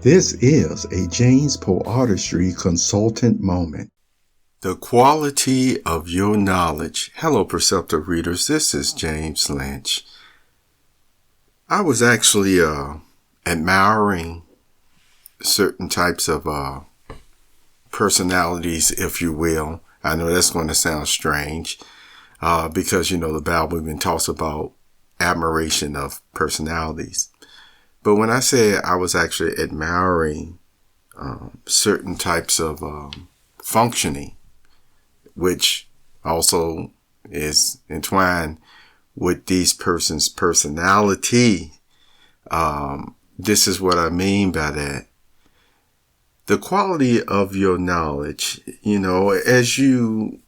This is a James Poeartistry Consultant Moment. The quality of your knowledge. Hello, perceptive readers. This is James Lynch. I was actually admiring certain types of personalities, if you will. I know that's going to sound strange because, the Bible even talks about admiration of personalities. But when I say I was actually admiring certain types of functioning, which also is entwined with these persons' personality, this is what I mean by that. The quality of your knowledge, as you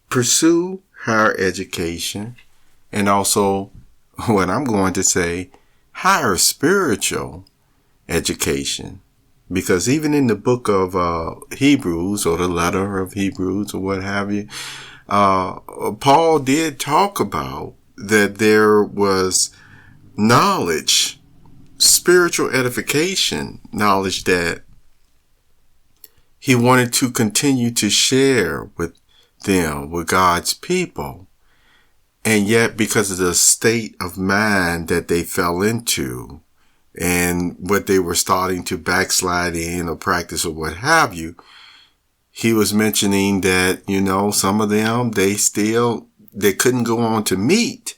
pursue higher education, and also what I'm going to say, higher spiritual education, because even in the book of Hebrews, or the letter of Hebrews, or what have you, Paul did talk about that there was knowledge, spiritual edification, knowledge that he wanted to continue to share with them, with God's people. And yet, because of the state of mind that they fell into and what they were starting to backslide in or practice or what have you, he was mentioning that, some of them, they couldn't go on to meat.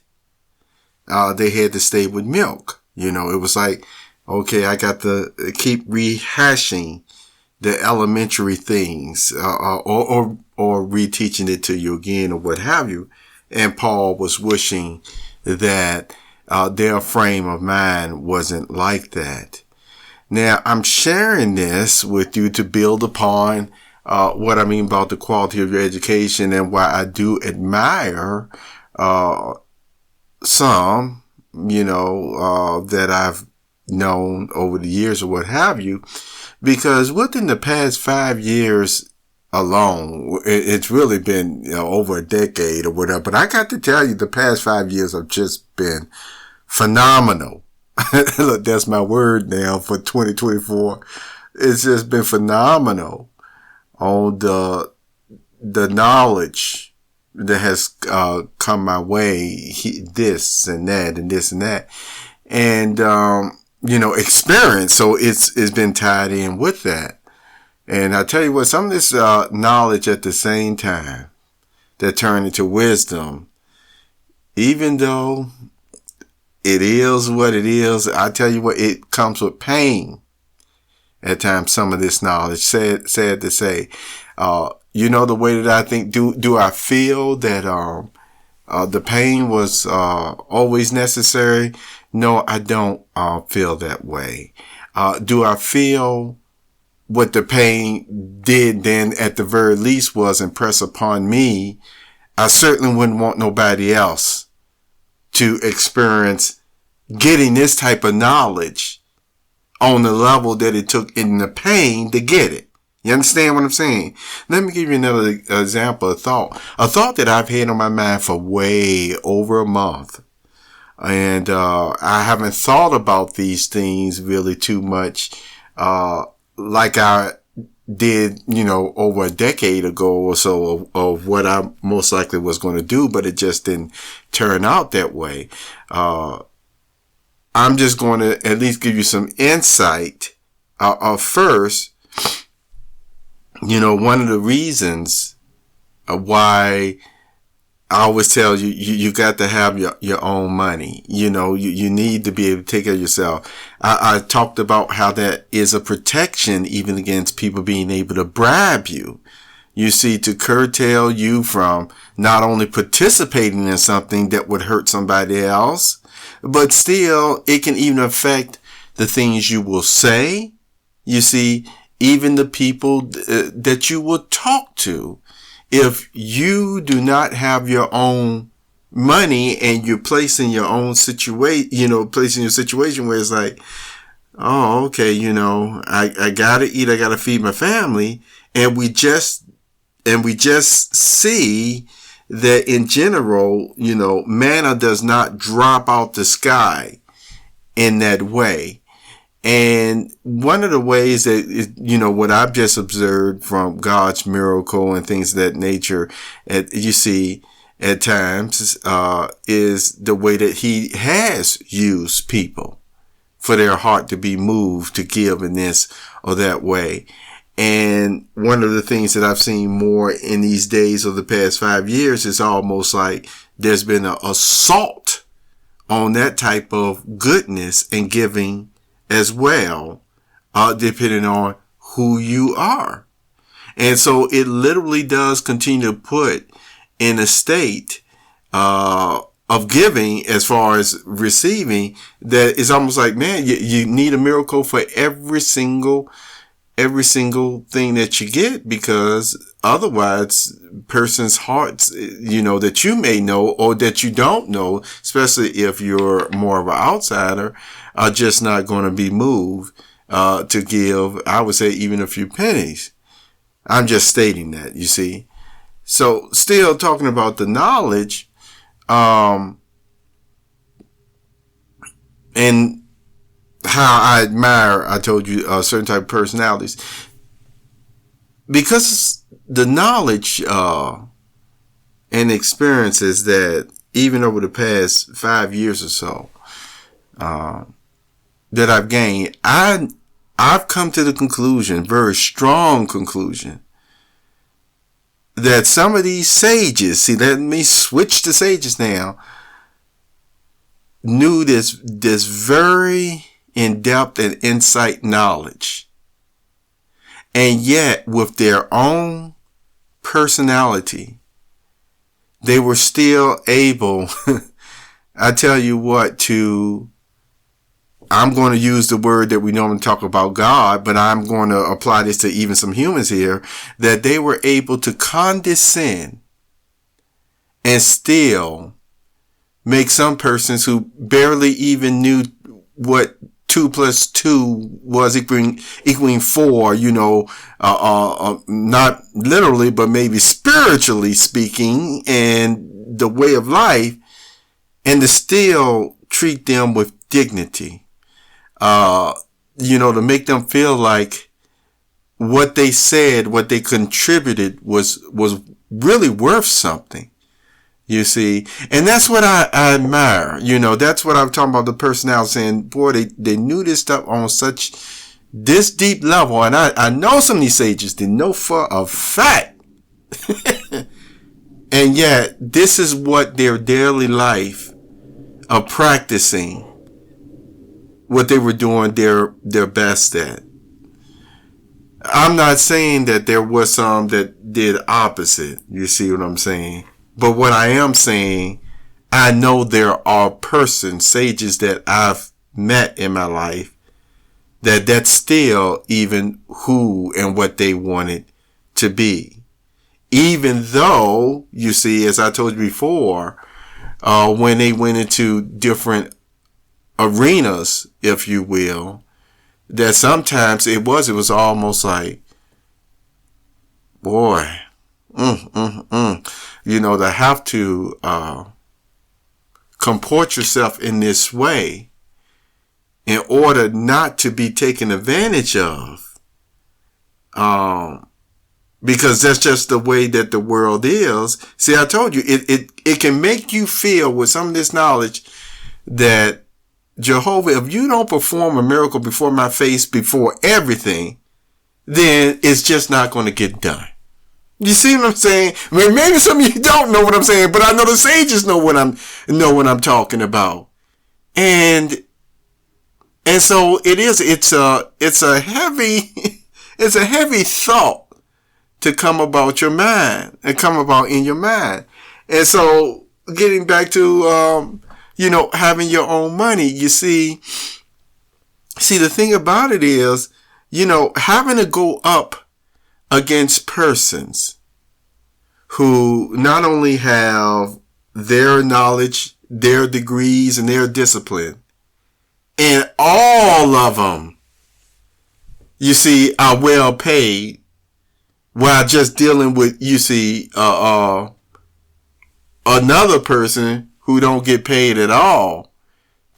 They had to stay with milk. It was like, okay, I got to keep rehashing the elementary things, or reteaching it to you again or what have you. And Paul was wishing that their frame of mind wasn't like that. Now, I'm sharing this with you to build upon what I mean about the quality of your education and why I do admire some, that I've known over the years or what have you. Because within the past 5 years alone, it's really been over a decade or whatever. But I got to tell you, the past 5 years have just been phenomenal. Look, that's my word now for 2024. It's just been phenomenal on the knowledge that has come my way, this and that and this and that, and experience. So it's been tied in with that. And I tell you what, some of this knowledge at the same time that turned into wisdom, even though it is what it is, I tell you what, it comes with pain at times, some of this knowledge, sad to say. The way that I think, do I feel that the pain was always necessary? No, I don't feel that way. Do I feel what the pain did then at the very least was impress upon me? I certainly wouldn't want nobody else to experience getting this type of knowledge on the level that it took in the pain to get it. You understand what I'm saying? Let me give you another example, a thought that I've had on my mind for way over a month. And I haven't thought about these things really too much, like I did, over a decade ago or so of what I most likely was going to do, but it just didn't turn out that way. I'm just going to at least give you some insight. First, one of the reasons why I always tell you, you got to have your own money. You need to be able to take care of yourself. I talked about how that is a protection even against people being able to bribe you. You see, to curtail you from not only participating in something that would hurt somebody else, but still it can even affect the things you will say. You see, even the people that you will talk to. If you do not have your own money and you're placing your own placing your situation where it's like, oh, okay, I gotta eat, I gotta feed my family. And we just see that in general, manna does not drop out the sky in that way. And one of the ways that, what I've just observed from God's miracle and things of that nature, you see at times, is the way that he has used people for their heart to be moved to give in this or that way. And one of the things that I've seen more in these days of the past 5 years is almost like there's been an assault on that type of goodness and giving as well, depending on who you are. And so it literally does continue to put in a state of giving as far as receiving that it's almost like, man, you need a miracle for every single thing that you get, because otherwise person's hearts, that you may know or that you don't know, especially if you're more of an outsider, are just not going to be moved to give, I would say, even a few pennies. I'm just stating that, you see. So still talking about the knowledge, and how I admire, I told you, certain type of personalities, because the knowledge and experiences that even over the past 5 years or so that I've gained, I've come to the conclusion, very strong conclusion, that some of these sages, see, let me switch to sages now, knew this very in-depth and insight knowledge. And yet, with their own personality, they were still able, I tell you what, I'm going to use the word that we normally talk about, God, but I'm going to apply this to even some humans here, that they were able to condescend and still make some persons who barely even knew what 2 plus 2 was equaling 4, not literally, but maybe spiritually speaking, and the way of life, and to still treat them with dignity. To make them feel like what they said, what they contributed was really worth something. You see, and that's what I admire. That's what I'm talking about, the personality, saying, boy, they knew this stuff on this deep level. And I know some of these sages, they know for a fact. And yet this is what their daily life of practicing, what they were doing their best at. I'm not saying that there was some that did opposite. You see what I'm saying? But what I am saying, I know there are sages that I've met in my life, that's still even who and what they wanted to be. Even though, you see, as I told you before, when they went into different arenas, if you will, that sometimes it was almost like, boy, to have to comport yourself in this way in order not to be taken advantage of, because that's just the way that the world is. See, I told you, it can make you feel with some of this knowledge that, Jehovah, if you don't perform a miracle before my face, before everything, then it's just not going to get done. You see what I'm saying? I mean, maybe some of you don't know what I'm saying, but I know the sages know what I'm talking about. And so it is, it's a heavy, it's a heavy thought to come about your mind and come about in your mind. And so getting back to, having your own money, you see, the thing about it is, having to go up against persons who not only have their knowledge, their degrees, and their discipline, and all of them, you see, are well paid, while just dealing with, you see, another person who don't get paid at all,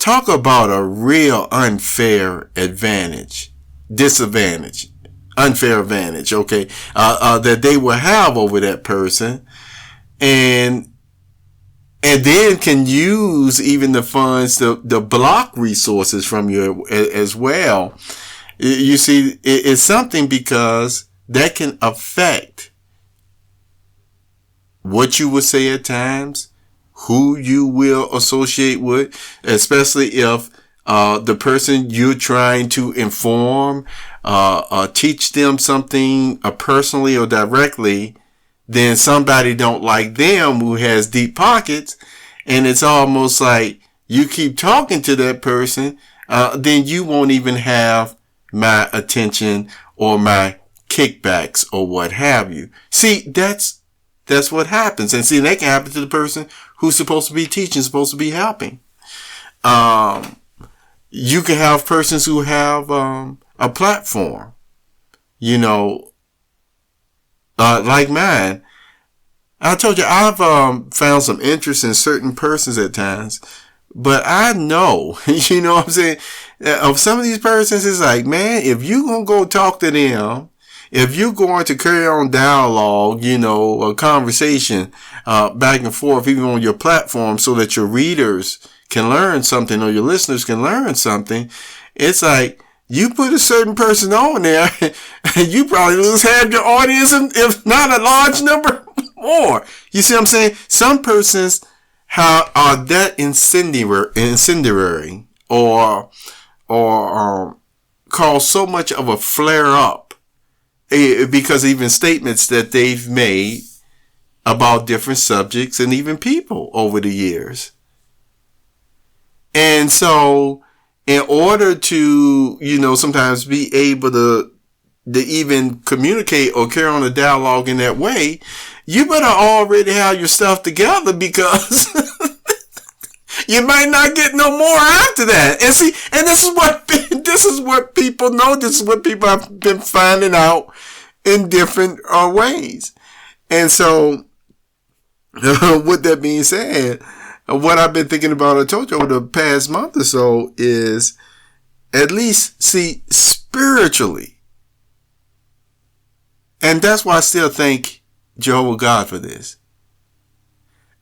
Talk about a real unfair advantage, okay, that they will have over that person, and then can use even the funds to block resources from you as well. You see, it's something because that can affect what you would say at times, who you will associate with, especially if the person you're trying to inform, teach them something personally or directly, then somebody don't like them who has deep pockets, and it's almost like you keep talking to that person, then you won't even have my attention or my kickbacks or what have you. See, that's what happens. And see, that can happen to the person who's supposed to be teaching, supposed to be helping. You can have persons who have a platform, like mine. I told you I've found some interest in certain persons at times, but I know, you know what I'm saying, of some of these persons, it's like, man, if you gonna go talk to them, if you're going to carry on dialogue, a conversation back and forth, even on your platform, so that your readers can learn something or your listeners can learn something, it's like you put a certain person on there, and you probably lose half your audience, if not a large number more. You see what I'm saying? Some persons are that incendiary or cause so much of a flare up because even statements that they've made about different subjects and even people over the years. And so in order to, sometimes be able to even communicate or carry on a dialogue in that way, you better already have your stuff together, because you might not get no more after that. And see, and this is what people know. This is what people have been finding out in different ways. And so, with that being said, what I've been thinking about, I told you over the past month or so, is at least see spiritually. And that's why I still thank Jehovah God for this.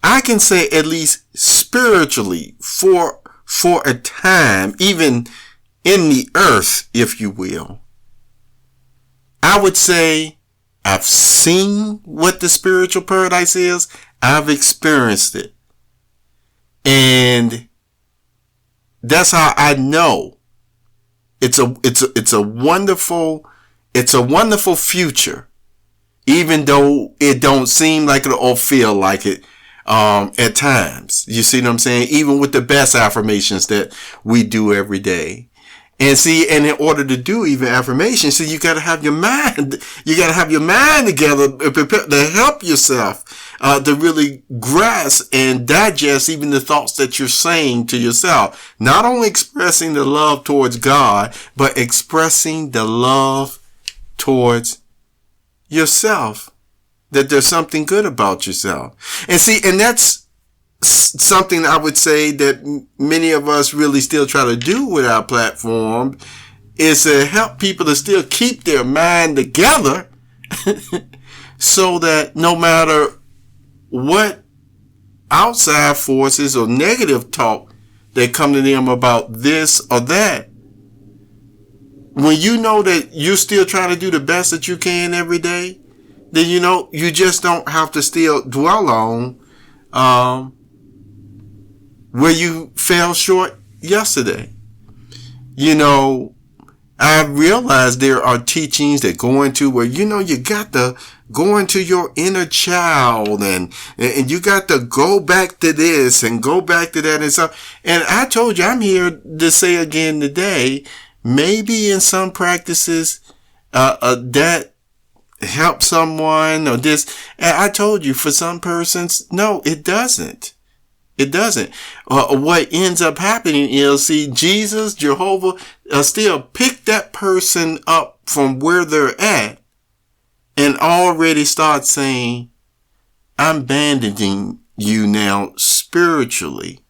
I can say at least spiritually for a time, even in the earth, if you will, I would say I've seen what the spiritual paradise is. I've experienced it. And that's how I know it's a wonderful future. Even though it don't seem like it or feel like it, at times. You see what I'm saying? Even with the best affirmations that we do every day. And see, and in order to do even affirmations, so you gotta have your mind together to help yourself, to really grasp and digest even the thoughts that you're saying to yourself. Not only expressing the love towards God, but expressing the love towards yourself, that there's something good about yourself. And see, and that's something I would say that many of us really still try to do with our platform, is to help people to still keep their mind together so that no matter what outside forces or negative talk that come to them about this or that, when you know that you're still trying to do the best that you can every day, then you just don't have to still dwell on where you fell short yesterday. I realized there are teachings that go into where you got to go into your inner child, and you got to go back to this and go back to that and stuff. And I told you, I'm here to say again today, maybe in some practices, that help someone or this. And I told you, for some persons, no, it doesn't. It doesn't. What ends up happening is, see, Jesus, Jehovah, still pick that person up from where they're at and already start saying, I'm bandaging you now spiritually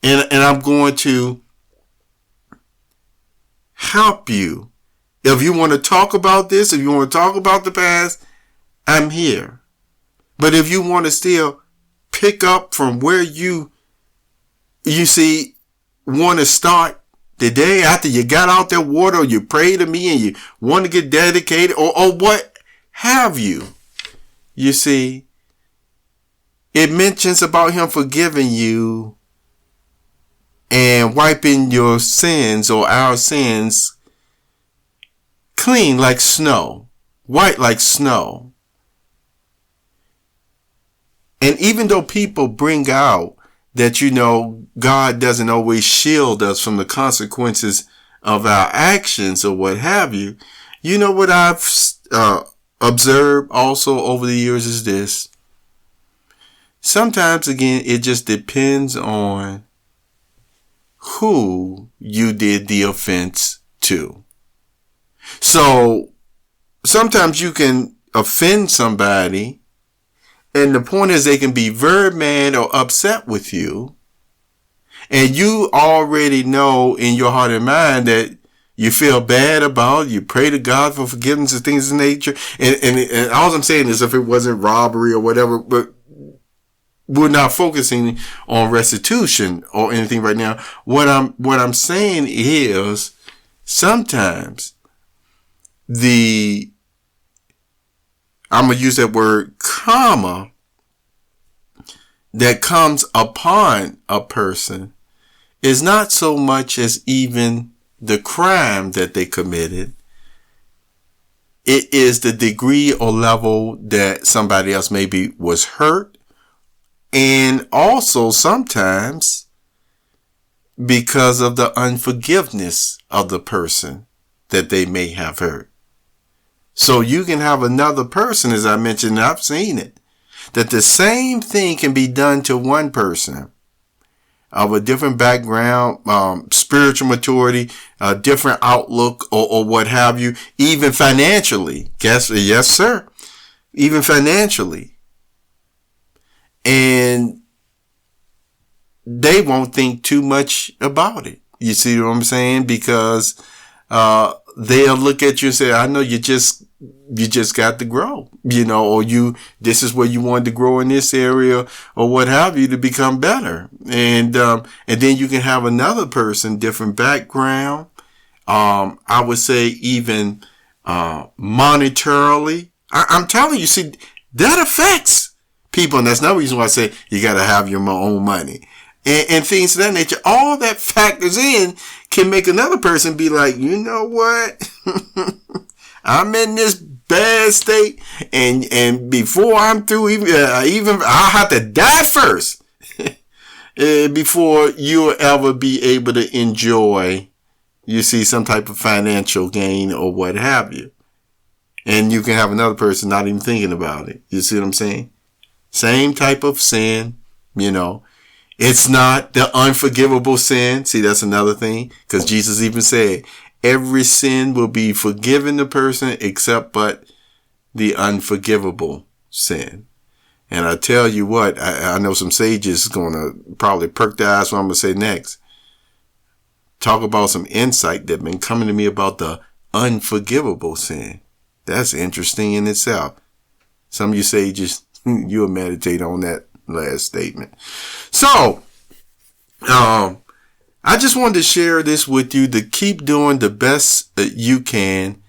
And I'm going to help you. If you want to talk about this, if you want to talk about the past, I'm here. But if you want to still pick up from where you see, want to start the day after you got out that water, or you pray to me and you want to get dedicated, or what have you. You see, it mentions about him forgiving you and wiping your sins or our sins clean like snow, white like snow. And even though people bring out that, God doesn't always shield us from the consequences of our actions or what have you, what I've observed also over the years is this. Sometimes, again, it just depends on who you did the offense to. So sometimes you can offend somebody, and the point is they can be very mad or upset with you, and you already know in your heart and mind that you feel bad about it. You pray to God for forgiveness and things of nature. And all I'm saying is, if it wasn't robbery or whatever, but we're not focusing on restitution or anything right now. What I'm saying is, sometimes I'm going to use that word karma that comes upon a person is not so much as even the crime that they committed. It is the degree or level that somebody else maybe was hurt. And also sometimes because of the unforgiveness of the person that they may have hurt. So you can have another person, as I mentioned, I've seen it, that the same thing can be done to one person of a different background, spiritual maturity, a different outlook, or what have you, even financially. Yes, sir. Even financially. And they won't think too much about it. You see what I'm saying? Because they'll look at you and say, I know you just got to grow, or this is where you wanted to grow in this area or what have you to become better. And then you can have another person, different background. I would say even, monetarily. I'm telling you, see, that affects people. And that's another reason why I say you got to have your own money and things of that nature. All that factors in can make another person be like, you know what? I'm in this bad state, and before I'm through, even I'll have to die first before you'll ever be able to enjoy, some type of financial gain or what have you. And you can have another person not even thinking about it. You see what I'm saying? Same type of sin, It's not the unforgivable sin. See, that's another thing. Because Jesus even said, every sin will be forgiven the person except but the unforgivable sin. And I tell you what, I know some sages going to probably perk their eyes what I'm going to say next. Talk about some insight that been coming to me about the unforgivable sin. That's interesting in itself. Some of you sages, you'll meditate on that last statement. So, I just wanted to share this with you to keep doing the best that you can.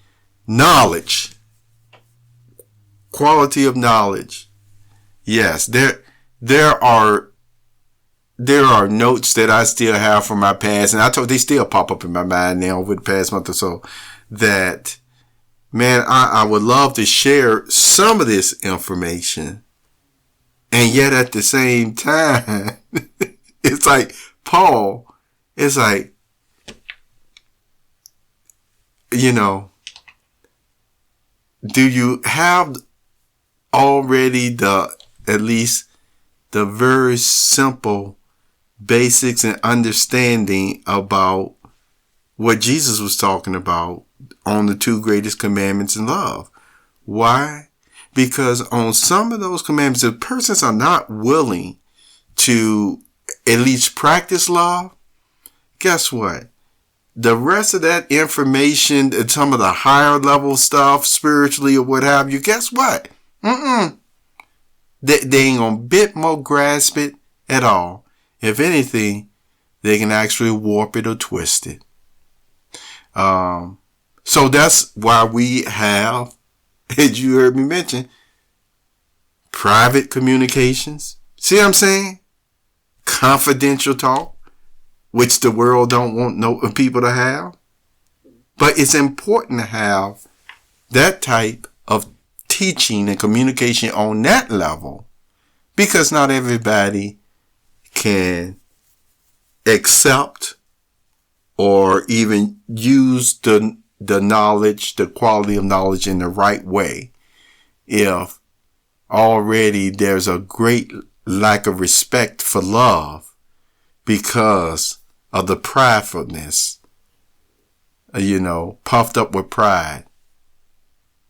Knowledge. Quality of knowledge. Yes, there are notes that I still have from my past, and I told they still pop up in my mind now over the past month or so, that, man, I would love to share some of this information. And yet at the same time, it's like Paul, it's like, do you have already at least the very simple basics and understanding about what Jesus was talking about on the two greatest commandments in love? Why? Because on some of those commandments, if persons are not willing to at least practice love, guess what? The rest of that information and some of the higher level stuff, spiritually or what have you, guess what? They ain't gonna bit more grasp it at all. If anything, they can actually warp it or twist it. So that's why we have, as you heard me mention, private communications. See what I'm saying? Confidential talk, which the world don't want people to have. But it's important to have that type of teaching and communication on that level, because not everybody can accept or even use the knowledge, the quality of knowledge in the right way, if already there's a great lack of respect for love because of the pridefulness, puffed up with pride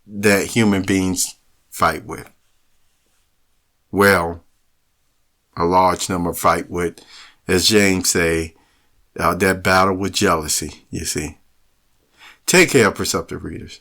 that human beings fight with. Well, a large number fight with, as James say, that battle with jealousy, you see. Take care, Perceptive Readers.